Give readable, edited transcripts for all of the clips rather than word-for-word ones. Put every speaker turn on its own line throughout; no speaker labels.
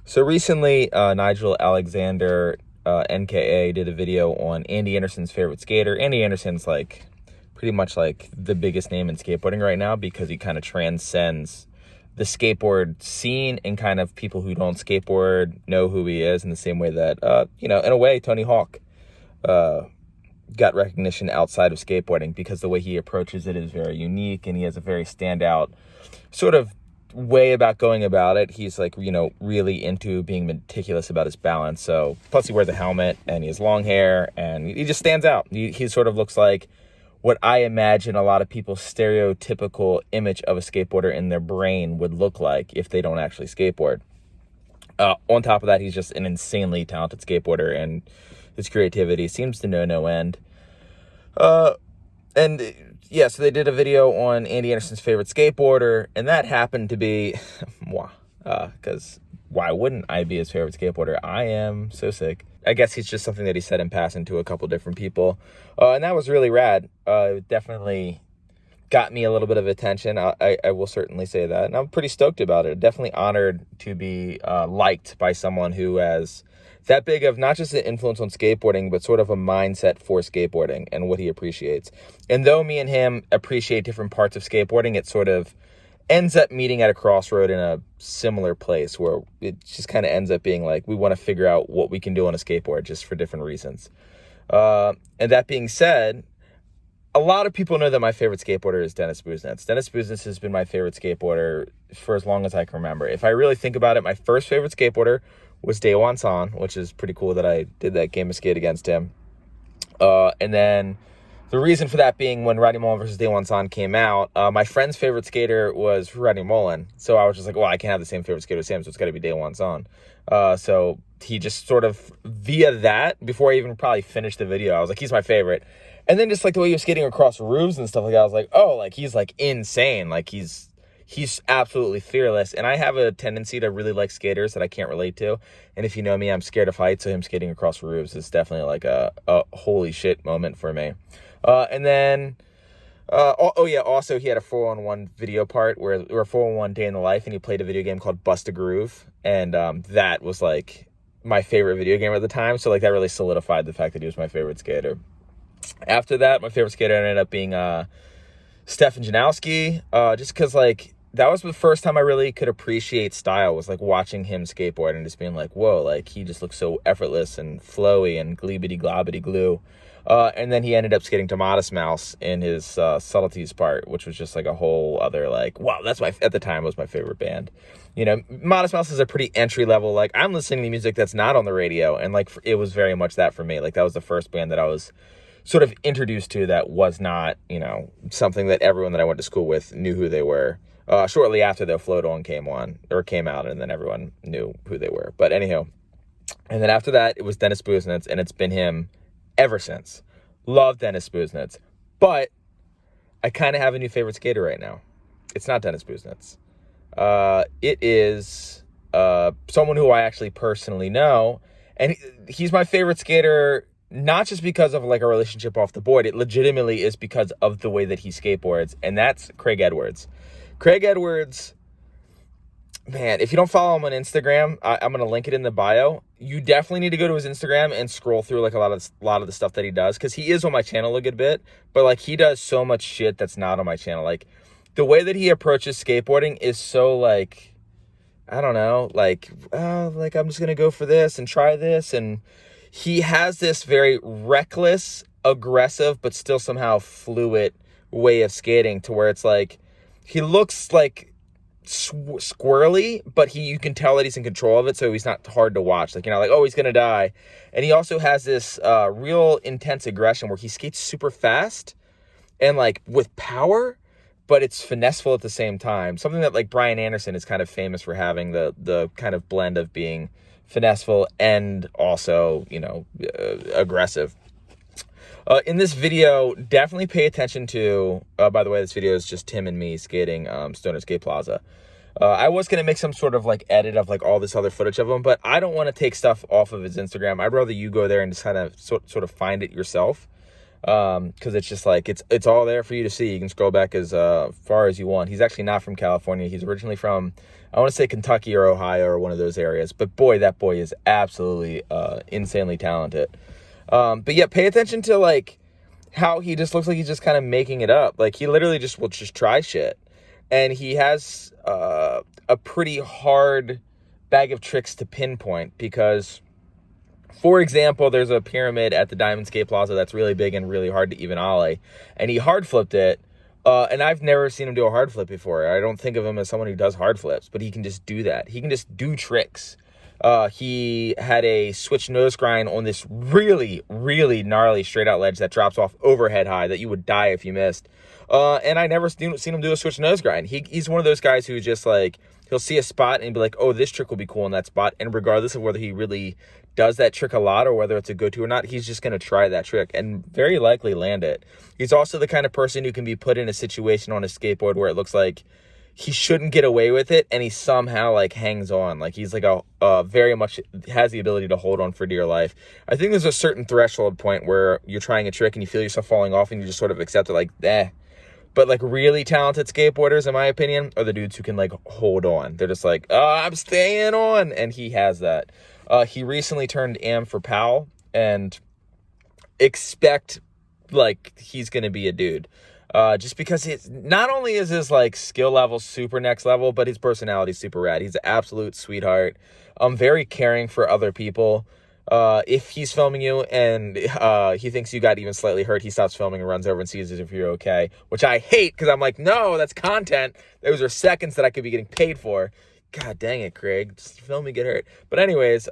So recently, Nigel Alexander, NKA, did a video on Andy Anderson's favorite skater. Andy Anderson's like pretty much like the biggest name in skateboarding right now because he kind of transcends the skateboard scene, and kind of people who don't skateboard know who he is in the same way that, in a way, Tony Hawk got recognition outside of skateboarding because the way he approaches it is very unique, and he has a very standout sort of way about going about it. He's like, really into being meticulous about his balance. So plus he wears a helmet and he has long hair and he just stands out. He sort of looks like what I imagine a lot of people's stereotypical image of a skateboarder in their brain would look like if they don't actually skateboard. On top of that, he's just an insanely talented skateboarder, and his creativity seems to know no end. So they did a video on Andy Anderson's favorite skateboarder, and that happened to be moi, because why wouldn't I be his favorite skateboarder? I am so sick. I guess he's just something that he said in passing to a couple different people, and that was really rad. It definitely got me a little bit of attention. I will certainly say that, and I'm pretty stoked about it. Definitely honored to be liked by someone who has that big of not just an influence on skateboarding, but sort of a mindset for skateboarding and what he appreciates. And though me and him appreciate different parts of skateboarding, it sort of ends up meeting at a crossroad in a similar place where it just kind of ends up being like, we want to figure out what we can do on a skateboard just for different reasons. And that being said, a lot of people know that my favorite skateboarder is Dennis Busenitz. Dennis Busenitz has been my favorite skateboarder for as long as I can remember. If I really think about it, my first favorite skateboarder was Daewon San, which is pretty cool that I did that game of skate against him. And then the reason for that being when Rodney Mullen versus Daewon San came out, my friend's favorite skater was Rodney Mullen. So I was just like, well, I can't have the same favorite skater as him, so it's got to be Daewon San. So he just sort of, via that, before I even probably finished the video, I was like, he's my favorite. And then just like the way he was skating across roofs and stuff like that, I was like, oh, like he's like insane. Like he's absolutely fearless. And I have a tendency to really like skaters that I can't relate to. And if you know me, I'm scared of heights. So him skating across roofs is definitely like a holy shit moment for me. Also he had a 4-on-1 video part or a 4-on-1 day in the life, and he played a video game called Bust a Groove. And that was like my favorite video game at the time. So like that really solidified the fact that he was my favorite skater. After that, my favorite skater ended up being Stefan Janowski, just because like that was the first time I really could appreciate style, was like watching him skateboard and just being like, whoa, like he just looks so effortless and flowy and gleebity globbity glue. And then he ended up skating to Modest Mouse in his Subtleties part, which was just like a whole other like, wow, that's at the time was my favorite band. Modest Mouse is a pretty entry level, like I'm listening to music that's not on the radio, and like it was very much that for me. Like that was the first band that I was sort of introduced to that was not, something that everyone that I went to school with knew who they were. Shortly after their Float On came out, and then everyone knew who they were. But anyhow, and then after that, it was Dennis Busenitz, and it's been him ever since. Love Dennis Busenitz. But I kind of have a new favorite skater right now. It's not Dennis Busenitz. It is someone who I actually personally know, and he's my favorite skater. Not just because of like a relationship off the board, it legitimately is because of the way that he skateboards, and that's Craig Edwards. Craig Edwards, man, if you don't follow him on Instagram, I'm going to link it in the bio. You definitely need to go to his Instagram and scroll through like a lot of the stuff that he does, because he is on my channel a good bit, but like he does so much shit that's not on my channel. Like the way that he approaches skateboarding is so like, I don't know, like I'm just going to go for this and try this, and he has this very reckless, aggressive, but still somehow fluid way of skating, to where it's like he looks like squirrely, but you can tell that he's in control of it, so he's not hard to watch. Like, like, oh, he's gonna die. And he also has this real intense aggression where he skates super fast and like with power, but it's finesseful at the same time. Something that like Brian Anderson is kind of famous for having, the kind of blend of being finesseful and also, aggressive. In this video, definitely pay attention to, by the way, this video is just Tim and me skating Stoner Skate Plaza. I was going to make some sort of like edit of like all this other footage of him, but I don't want to take stuff off of his Instagram. I'd rather you go there and just kind of sort of find it yourself. Because it's just like it's all there for you to see. You can scroll back as far as you want. He's actually not from California. He's originally from I want to say Kentucky or Ohio or one of those areas. But boy, that boy is absolutely insanely talented. But yeah, pay attention to like how he just looks like he's just kind of making it up. Like he literally just will just try shit. And he has a pretty hard bag of tricks to pinpoint because, for example, there's a pyramid at the Diamond Skate Plaza that's really big and really hard to even ollie. And he hard flipped it. And I've never seen him do a hard flip before. I don't think of him as someone who does hard flips, but he can just do that. He can just do tricks. He had a switch nose grind on this really, really gnarly straight out ledge that drops off overhead high that you would die if you missed. And I never seen him do a switch nose grind. He's one of those guys who just like, he'll see a spot and be like, oh, this trick will be cool in that spot. And regardless of whether he really does that trick a lot or whether it's a go-to or not, he's just going to try that trick and very likely land it. He's also the kind of person who can be put in a situation on a skateboard where it looks like he shouldn't get away with it, and he somehow like hangs on. Like he's like a very much has the ability to hold on for dear life. I think there's a certain threshold point where you're trying a trick and you feel yourself falling off and you just sort of accept it like, eh. But like really talented skateboarders, in my opinion, are the dudes who can like hold on. They're just like, oh, I'm staying on, and he has that. He recently turned Am for Powell, and expect like he's gonna be a dude. Just because it's not only is his like skill level super next level, but his personality is super rad. He's an absolute sweetheart. Very caring for other people. If he's filming you and he thinks you got even slightly hurt, he stops filming and runs over and sees if you're okay, which I hate because I'm like, no, that's content. Those are seconds that I could be getting paid for. God dang it, Craig. Just film me get hurt. But anyways,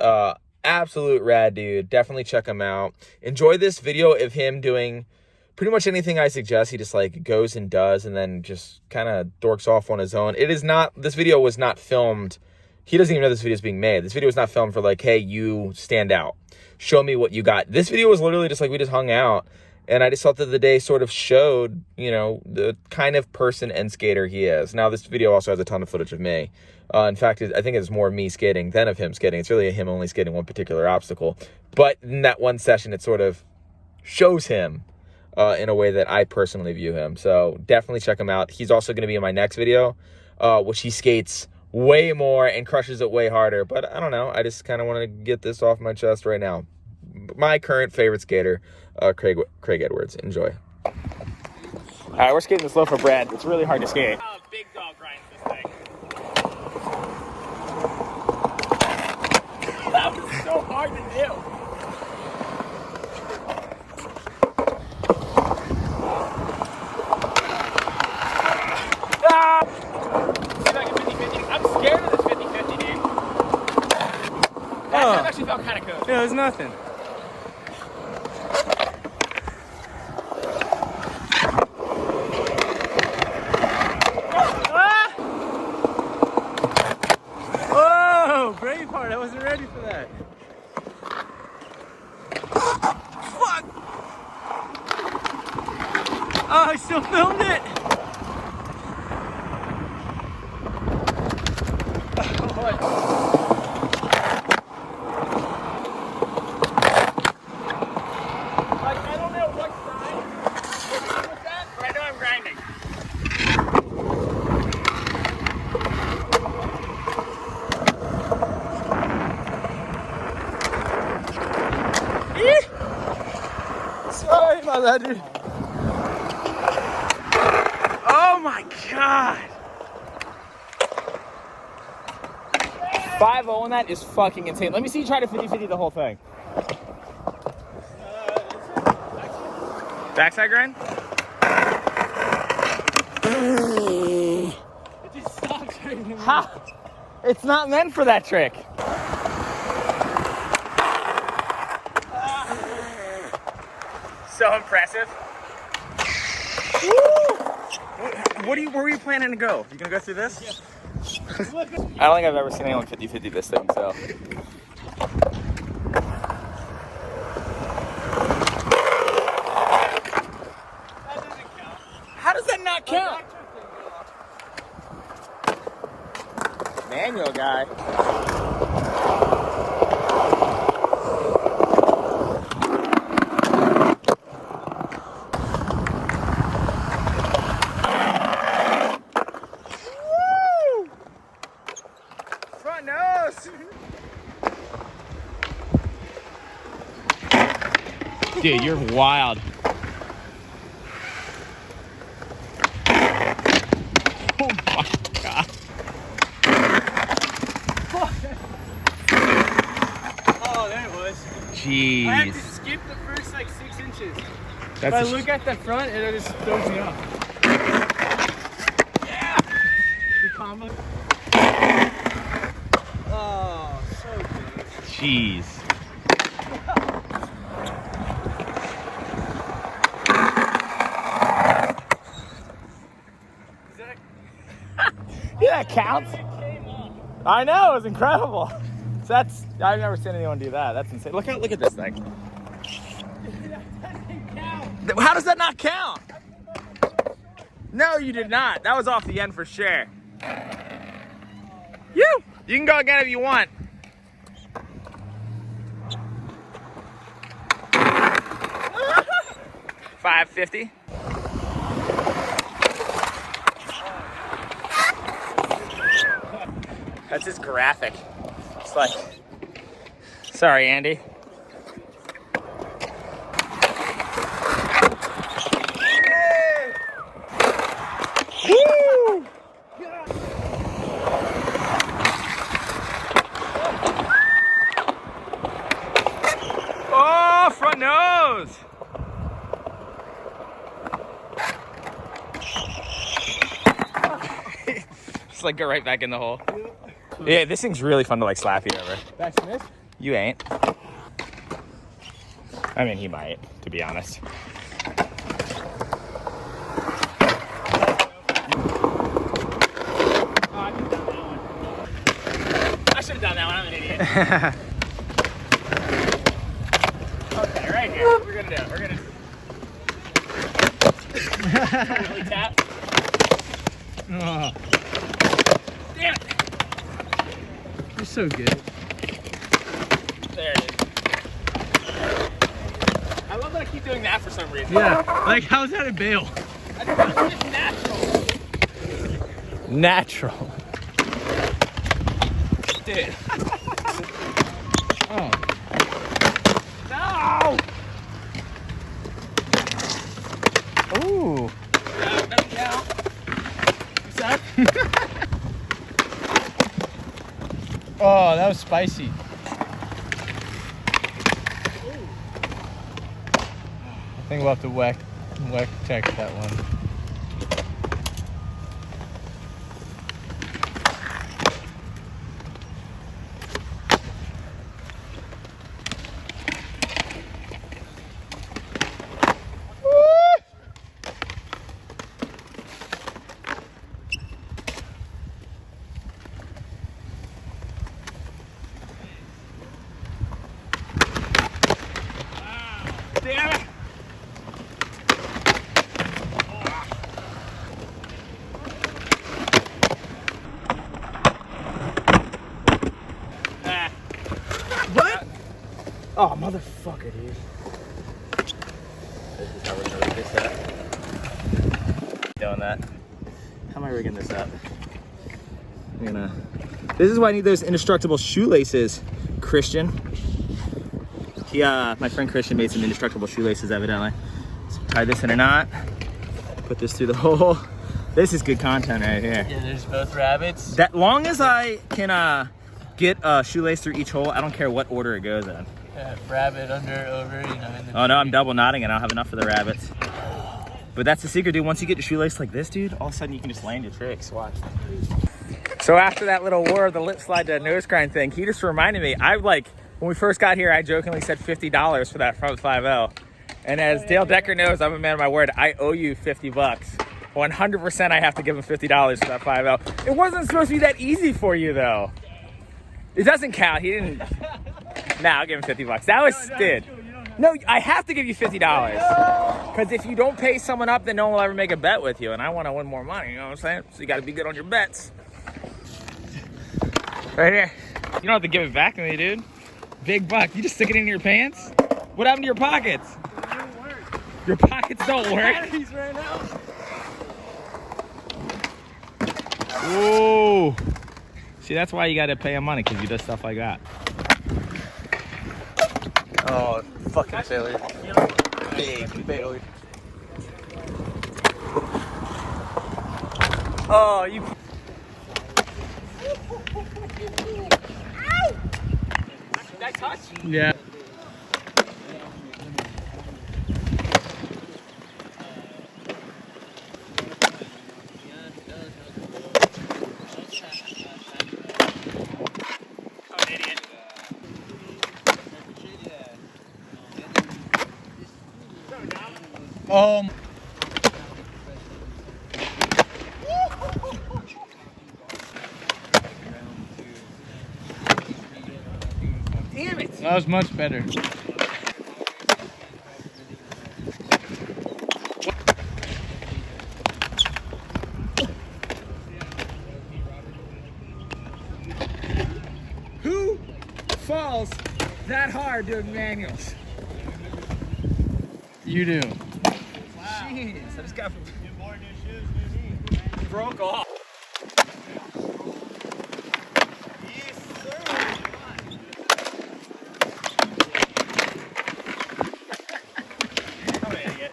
absolute rad dude. Definitely check him out. Enjoy this video of him doing pretty much anything I suggest. He just like goes and does and then just kind of dorks off on his own. This video was not filmed. He doesn't even know this video is being made. This video was not filmed for like, hey, you stand out. Show me what you got. This video was literally just like we just hung out. And I just thought that the day sort of showed, you know, the kind of person and skater he is. Now, this video also has a ton of footage of me. In fact, I think it's more of me skating than of him skating. It's really him only skating one particular obstacle. But in that one session, it sort of shows him in a way that I personally view him. So definitely check him out. He's also going to be in my next video, which he skates way more and crushes it way harder. But I don't know. I just kind of want to get this off my chest right now. My current favorite skater, Craig Edwards. Enjoy. All right, we're skating this low for Brad. It's really hard to skate.
Big dog grinds this thing. That was so hard to do. Ah! It's like a 50-50. I'm scared of this 50-50, dude. That actually felt kind of cool.
Yeah, there's nothing. Braveheart, I wasn't ready for that. Fuck! Oh, I still filmed it!
Like, I don't know what grind with that, but I know I'm grinding.
Sorry about that, dude. Oh my god!
5-0 on that is fucking insane. Let me see you try to 50-50 the whole thing. Backside grind?
It just stopped right in the
Ha! It's not meant for that trick. So impressive.
Where were you planning to go? You gonna go through this?
Yeah. I don't think I've ever seen anyone 50-50 this thing, so. That doesn't count.
How does that not count?
Manual guy.
Dude, you're wild. Oh my God.
Oh, there it was.
Jeez.
I have to skip the first like 6 inches. If
That's
I look at the front, it just throws me off. Yeah! The combo. Oh, so good.
Jeez. Yeah, that counts. I know, it was incredible. So I've never seen anyone do that. That's insane. Look at this thing. How does that not count? No, you did not. That was off the end for sure. You can go again if you want. $5.50. That's just graphic. It's like, sorry, Andy. Woo! Oh, front nose. Just like go right back in the hole. Yeah, this thing's really fun to like slap you over.
Backsmith?
You ain't. I mean, he might, to be honest.
I should have done that one. I'm an idiot. Okay, right here. We're gonna do it. We're gonna really tap.
Oh,
Damn it.
you're so good.
There it is. I love that I keep doing that for some reason.
Yeah, like how's that a bail?
I think it's just natural.
Natural.
Dude.
Oh,
No!
Ooh.
That doesn't count. You suck.
oh, that was spicy. I think we'll have to whack check that one.
Damn it! Ah.
What?
Oh, motherfucker, dude.
This is how we're gonna rig this up. Doing that. How am I rigging this up? This is why I need those indestructible shoelaces, Christian. My friend Christian made some indestructible shoelaces, evidently. So tie this in a knot. Put this through the hole. This is good content right here.
Yeah, there's both rabbits.
That long as I can get a shoelace through each hole, I don't care what order it goes in.
Rabbit under, over, you know. In the
Oh no, I'm double knotting and I don't have enough for the rabbits. But that's the secret, dude. Once you get your shoelace like this, dude, all of a sudden you can just land your tricks. Watch. So after that little war of the lip slide to nose grind thing, he just reminded me, when we first got here, I jokingly said $50 for that front 5.0. And as Dale Decker knows, I'm a man of my word. I owe you $50. 100% I have to give him $50 for that 5.0. It wasn't supposed to be that easy for you, though. It doesn't count. He didn't. Nah, I'll give him $50. That was dude. No, I have to give you $50. Because if you don't pay someone up, then no one will ever make a bet with you. And I want to win more money, you know what I'm saying? So you got to be good on your bets. Right here. You don't have to give it back to me, dude. Big buck. You just stick it in your pants? What happened to your pockets?
It don't work.
Your pockets don't work?
Batteries ran out.
Ooh.
See, that's why you gotta pay him money, because he does stuff like that.
Oh, fucking failure. Big failure. Oh, you.
That touch?
Yeah. Oh.
Damn it!
That was much better.
Who falls that hard doing manuals?
You do.
Jeez, I just got more new shoes, new knee. Broke off. Yes, sir. I'm an idiot.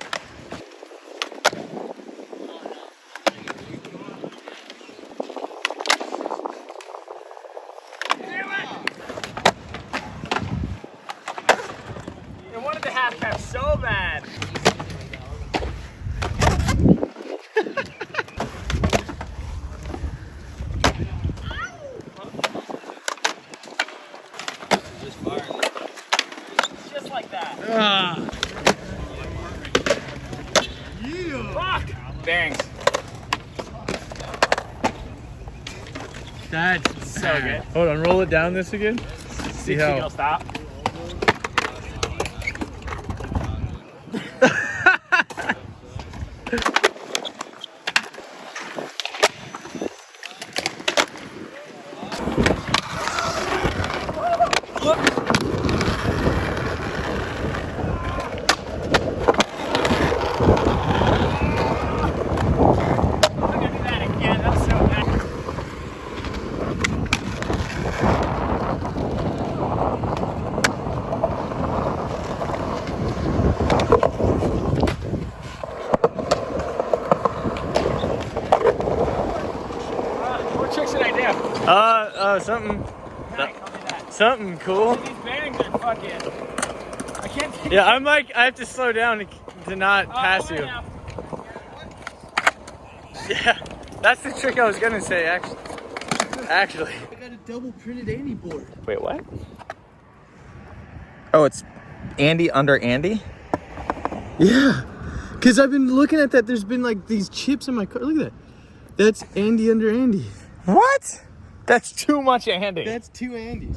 I wanted the half cap so bad. Just like that. Fuck! Bangs.
That's
So good.
Hold on, roll it down this again. See
It'll
how.
stop.
Something cool.
These bangs are fucking. I can't think.
Yeah, I'm like, I have to slow down to not pass you.
Now.
Yeah, that's the trick I was gonna say, actually.
I got a double printed Andy board.
Wait, what? Oh, it's Andy under Andy?
Yeah, because I've been looking at that. There's been like these chips in my car. Look at that. That's Andy under Andy.
What? That's too much Andy.
That's two Andys.